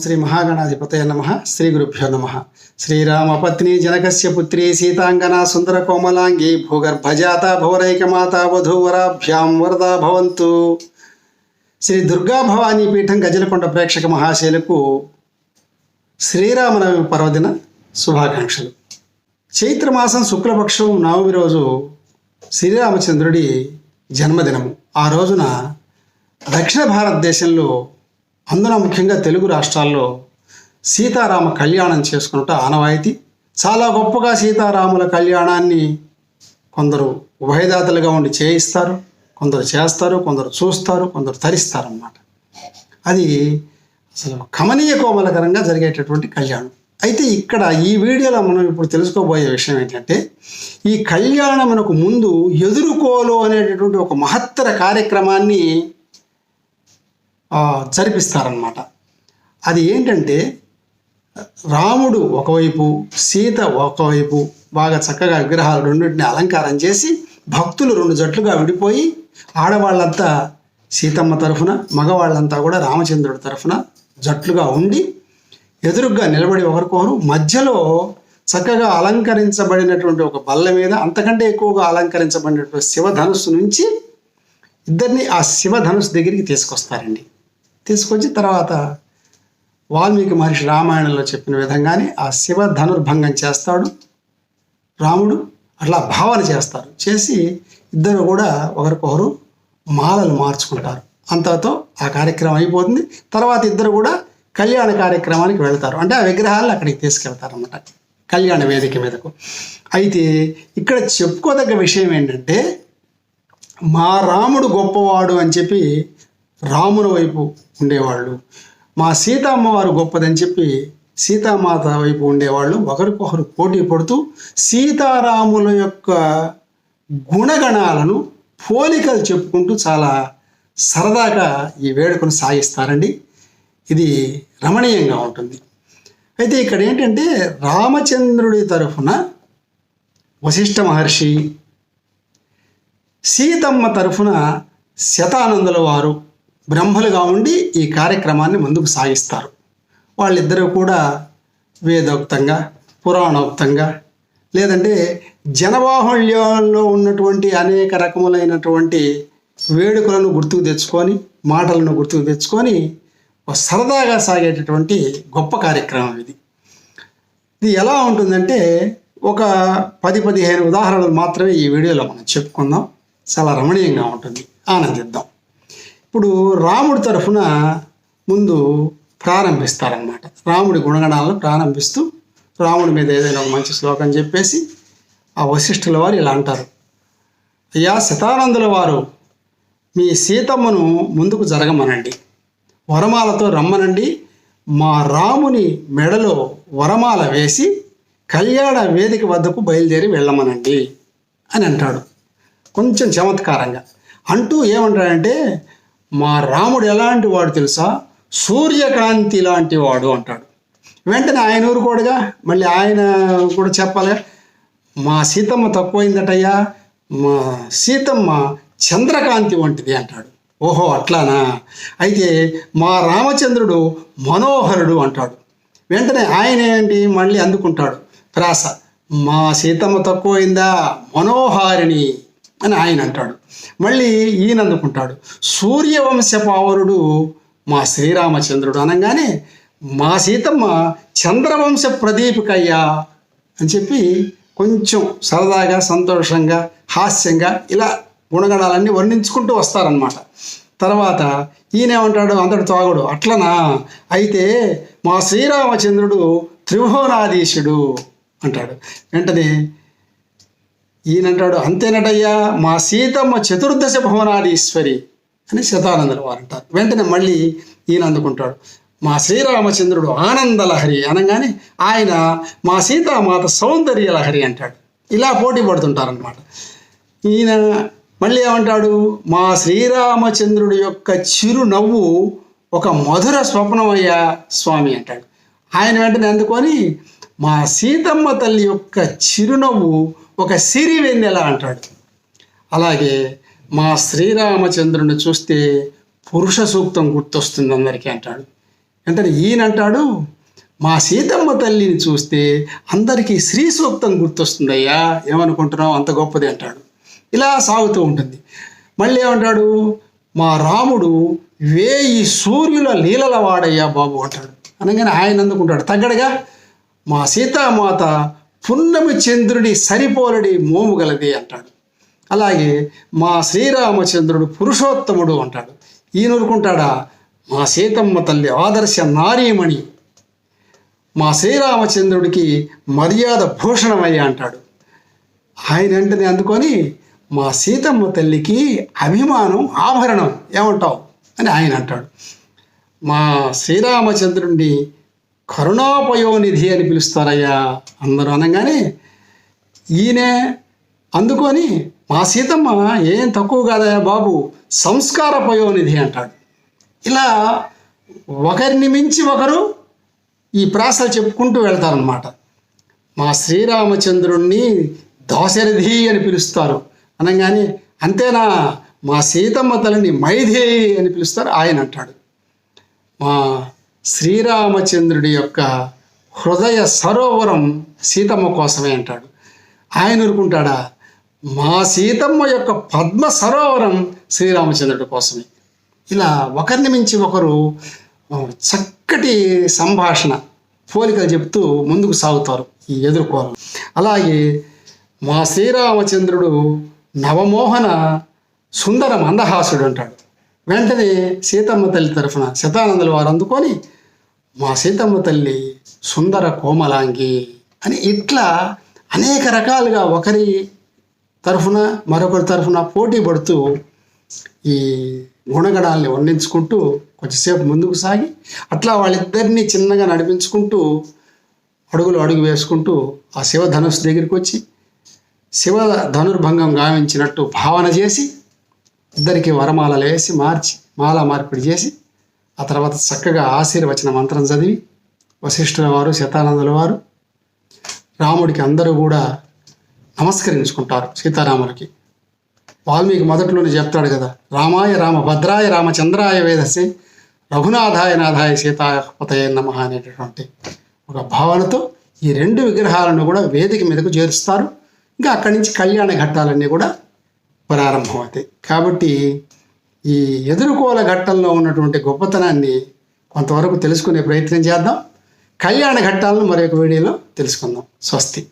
శ్రీ మహాగణాధిపతయ నమః. శ్రీ గురుభ్యో నమః. శ్రీరామపత్ని జనకస్య పుత్రి సీతాంగనా సుందర కోమలాంగి భూగర్భజాత భువనైకమాత వధూవరాభ్యాం వరదా భవంతు. శ్రీ దుర్గా భవానీ పీఠం గజలకొండ ప్రేక్షక మహాశయులకు శ్రీరామనవమి పర్వదిన శుభాకాంక్షలు. చైత్రమాసం శుక్లపక్షం నవమి రోజు శ్రీరామచంద్రుడి జన్మదినము. ఆ రోజున దక్షిణ భారతదేశంలో, అందున ముఖ్యంగా తెలుగు రాష్ట్రాల్లో సీతారామ కళ్యాణం చేసుకున్నట్టు ఆనవాయితీ. చాలా గొప్పగా సీతారాముల కళ్యాణాన్ని కొందరు ఉభయదాతలుగా ఉండి చేయిస్తారు, కొందరు చేస్తారు, కొందరు చూస్తారు, కొందరు తరిస్తారన్నమాట. అది అసలు కమనీయ కోమలకరంగా జరిగేటటువంటి కళ్యాణం. అయితే ఇక్కడ ఈ వీడియోలో మనం ఇప్పుడు తెలుసుకోబోయే విషయం ఏంటంటే, ఈ కళ్యాణమునకు ముందు ఎదుర్కోలు అనేటటువంటి ఒక మహత్తర కార్యక్రమాన్ని జరిపిస్తారన్నమాట. అది ఏంటంటే, రాముడు ఒకవైపు, సీత ఒకవైపు బాగా చక్కగా విగ్రహాలు రెండింటిని అలంకారం చేసి, భక్తులు రెండు జట్లుగా విడిపోయి, ఆడవాళ్ళంతా సీతమ్మ తరఫున, మగవాళ్ళంతా కూడా రామచంద్రుడి తరఫున జట్లుగా ఉండి ఎదురుగ్గా నిలబడి ఒకరికొకరు మధ్యలో చక్కగా అలంకరించబడినటువంటి ఒక బల్ల మీద, అంతకంటే ఎక్కువగా అలంకరించబడినటువంటి శివధనుస్సు నుంచి ఇద్దరిని ఆ శివధనుస్సు దగ్గరికి తీసుకొస్తారండి. తీసుకొచ్చి తర్వాత వాల్మీకి మహర్షి రామాయణంలో చెప్పిన విధంగానే ఆ శివ ధనుర్భంగం చేస్తాడు రాముడు. అట్లా భావన చేస్తారు. చేసి ఇద్దరు కూడా ఒకరికొకరు మాలలు మార్చుకుంటారు. అంతతో ఆ కార్యక్రమం అయిపోతుంది. తర్వాత ఇద్దరు కూడా కళ్యాణ కార్యక్రమానికి వెళ్తారు. అంటే ఆ విగ్రహాలను అక్కడికి తీసుకెళ్తారు అన్నమాట, కళ్యాణ వేదిక మీదకు. అయితే ఇక్కడ చెప్పుకోదగ్గ విషయం ఏంటంటే, మా రాముడు గొప్పవాడు అని చెప్పి రాముని వైపు ఉండేవాళ్ళు, మా సీతమ్మవారు గొప్పదని చెప్పి సీతామాత వైపు ఉండేవాళ్ళు ఒకరికొకరు పోటీ పడుతూ సీతారాముల యొక్క గుణగణాలను, పోలికలు చెప్పుకుంటూ చాలా సరదాగా ఈ వేడుకను సాగిస్తారండి. ఇది రమణీయంగా ఉంటుంది. అయితే ఇక్కడ ఏంటంటే, రామచంద్రుడి తరఫున వశిష్ఠ మహర్షి, సీతమ్మ తరఫున శతానందుల వారు బ్రహ్మలుగా ఉండి ఈ కార్యక్రమాన్ని ముందుకు సాగిస్తారు. వాళ్ళిద్దరూ కూడా వేదోక్తంగా, పురాణోక్తంగా, లేదంటే జనబాహుళ్యంలో ఉన్నటువంటి అనేక రకములైనటువంటి వేడుకలను గుర్తుకు తెచ్చుకొని, మాటలను గుర్తుకు తెచ్చుకొని సరదాగా సాగేటటువంటి గొప్ప కార్యక్రమం ఇది. ఇది ఎలా ఉంటుందంటే, ఒక 10-15 ఉదాహరణలు మాత్రమే ఈ వీడియోలో మనం చెప్పుకుందాం. చాలా రమణీయంగా ఉంటుంది, ఆనందిద్దాం. ఇప్పుడు రాముడి తరఫున ముందు ప్రారంభిస్తారనమాట. రాముడి గుణగణాలను ప్రారంభిస్తూ రాముడి మీద ఏదైనా ఒక మంచి శ్లోకం చెప్పేసి ఆ వశిష్ఠుల వారు ఇలా అంటారు: అయ్యా శతానందుల వారు, మీ సీతమ్మను ముందుకు జరగమనండి, వరమాలతో రమ్మనండి, మా రాముని మెడలో వరమాల వేసి కళ్యాణ వేదిక వద్దకు బయలుదేరి వెళ్ళమనండి అని అంటాడు. కొంచెం చమత్కారంగా అంటూ ఏమంటాడంటే, మా రాముడు ఎలాంటి వాడు తెలుసా, సూర్యకాంతి లాంటి వాడు అంటాడు. వెంటనే ఆయన ఊరుకోడుగా, మళ్ళీ ఆయన కూడా చెప్పాలి, మా సీతమ్మ తక్కువైందటయ్యా, మా సీతమ్మ చంద్రకాంతి వంటిది అంటాడు. ఓహో అట్లానా, అయితే మా రామచంద్రుడు మనోహరుడు అంటాడు. వెంటనే ఆయన ఏంటి మళ్ళీ అందుకుంటాడు ప్రాస, మా సీతమ్మ తక్కువైందా, మనోహారిణి అని ఆయన అంటాడు. మళ్ళీ ఈయన అందుకుంటాడు, సూర్యవంశ పావరుడు మా శ్రీరామచంద్రుడు అనగానే, మా సీతమ్మ చంద్రవంశ ప్రదీపికయ్యా అని చెప్పి కొంచెం సరదాగా, సంతోషంగా, హాస్యంగా ఇలా గుణగణాలన్నీ వర్ణించుకుంటూ వస్తారనమాట. తర్వాత ఈయనేమంటాడు, అంతటి తాగుడు, అట్లనా, అయితే మా శ్రీరామచంద్రుడు త్రిభువనాధీశుడు అంటాడు. వెంటనే ఈయనంటాడు, అంతేనటయ్యా, మా సీతమ్మ చతుర్దశ భువనాధీశ్వరి అని శతానందుల వారు అంటారు. వెంటనే మళ్ళీ ఈయన అందుకుంటాడు, మా శ్రీరామచంద్రుడు ఆనందలహరి అనగానే ఆయన మా సీతామాత సౌందర్యలహరి అంటాడు. ఇలా పోటీ పడుతుంటారనమాట. ఈయన మళ్ళీ ఏమంటాడు, మా శ్రీరామచంద్రుడి యొక్క చిరునవ్వు ఒక మధుర స్వప్నమయ్యా స్వామి అంటాడు. ఆయన వెంటనే అందుకొని, మా సీతమ్మ తల్లి యొక్క చిరునవ్వు ఒక సిరివెన్నెల అంటాడు. అలాగే మా శ్రీరామచంద్రుని చూస్తే పురుష సూక్తం గుర్తొస్తుంది అందరికీ అంటాడు. వెంటనే ఈయనంటాడు, మా సీతమ్మ తల్లిని చూస్తే అందరికీ శ్రీ సూక్తం గుర్తొస్తుందయ్యా, ఏమనుకుంటున్నావు అంత గొప్పది అంటాడు. ఇలా సాగుతూ ఉంటుంది. మళ్ళీ ఏమంటాడు, మా రాముడు 1000 సూర్యుల లీలల వాడయ్యా బాబు అంటాడు. అనగానే ఆయన అందుకుంటాడు తగ్గడగా, మా సీతామాత పున్నమి చంద్రుడి సరిపోలడి మోము గలది అంటాడు. అలాగే మా శ్రీరామచంద్రుడు పురుషోత్తముడు అంటాడు. ఈయన ఊరుకుంటాడా, మా సీతమ్మ తల్లి ఆదర్శ నారీమణి, మా శ్రీరామచంద్రుడికి మర్యాద భూషణమయ్య అంటాడు. ఆయన వెంటనే అందుకొని మా సీతమ్మ తల్లికి అభిమానం ఆభరణం ఏమంటావు అని ఆయన అంటాడు. మా శ్రీరామచంద్రుడిని కరుణాపయోనిధి అని పిలుస్తారయ్యా అందరూ అనగానే ఈయనే అందుకొని మా సీతమ్మ ఏం తక్కువ కాదయ్యా బాబు, సంస్కార పయోనిధి అంటాడు. ఇలా ఒకరిని మించి ఒకరు ఈ ప్రాసలు చెప్పుకుంటూ వెళ్తారనమాట. మా శ్రీరామచంద్రుణ్ణి దాశరథి అని పిలుస్తారు అనగానే, అంతేనా మా సీతమ్మ తల్లిని మైథిలి అని పిలుస్తారు ఆయన అంటాడు. మా శ్రీరామచంద్రుడి యొక్క హృదయ సరోవరం సీతమ్మ కోసమే అంటాడు. ఆయన ఊరుకుంటాడా, మా సీతమ్మ యొక్క పద్మ సరోవరం శ్రీరామచంద్రుడి కోసమే. ఇలా ఒకరిని మించి ఒకరు చక్కటి సంభాషణ పోలికలు చెప్తూ ముందుకు సాగుతారు ఈ ఎదుర్కోలు. అలాగే మా శ్రీరామచంద్రుడు నవమోహన సుందర మందహాసుడు అంటాడు. వెంటనే సీతమ్మ తల్లి తరఫున శతానందుల వారు అందుకొని మా సీతమ్మ తల్లి సుందర కోమలాంగి అని ఇట్లా అనేక రకాలుగా ఒకరి తరఫున మరొకరి తరఫున పోటీ పడుతూ ఈ గుణగణాలని వర్ణించుకుంటూ కొంచెంసేపు ముందుకు సాగి అట్లా వాళ్ళిద్దరినీ చిన్నగా నడిపించుకుంటూ అడుగు వేసుకుంటూ ఆ శివ ధనుస్సు దగ్గరికి వచ్చి శివ ధనుర్భంగం గావించినట్టు భావన చేసి ఇద్దరికి వరమాలలు వేసి మాలా మార్పిడి చేసి ఆ తర్వాత చక్కగా ఆశీర్వచన మంత్రం చదివి వశిష్ఠుల వారు శతానందుల వారు రాముడికి అందరూ కూడా నమస్కరించుకుంటారు. సీతారాములకి వాల్మీకి మొదట్లోనే చెప్తాడు కదా, రామాయ రామ భద్రాయ రామచంద్రాయ వేదసే రఘునాథాయ నాథాయ సీతాపతయ నమః అనేటటువంటి ఒక భావనతో ఈ 2 విగ్రహాలను కూడా వేదిక మీదకు చేరుస్తారు. ఇంకా అక్కడి నుంచి కళ్యాణ ఘట్టాలన్నీ కూడా ప్రారంభమవుతాయి. కాబట్టి ఈ ఎదుర్కోల ఘట్టంలో ఉన్నటువంటి గొప్పతనాన్ని కొంతవరకు తెలుసుకునే ప్రయత్నం చేద్దాం. కళ్యాణ ఘట్టాలను మరొక వీడియోలో తెలుసుకుందాం. స్వస్తి.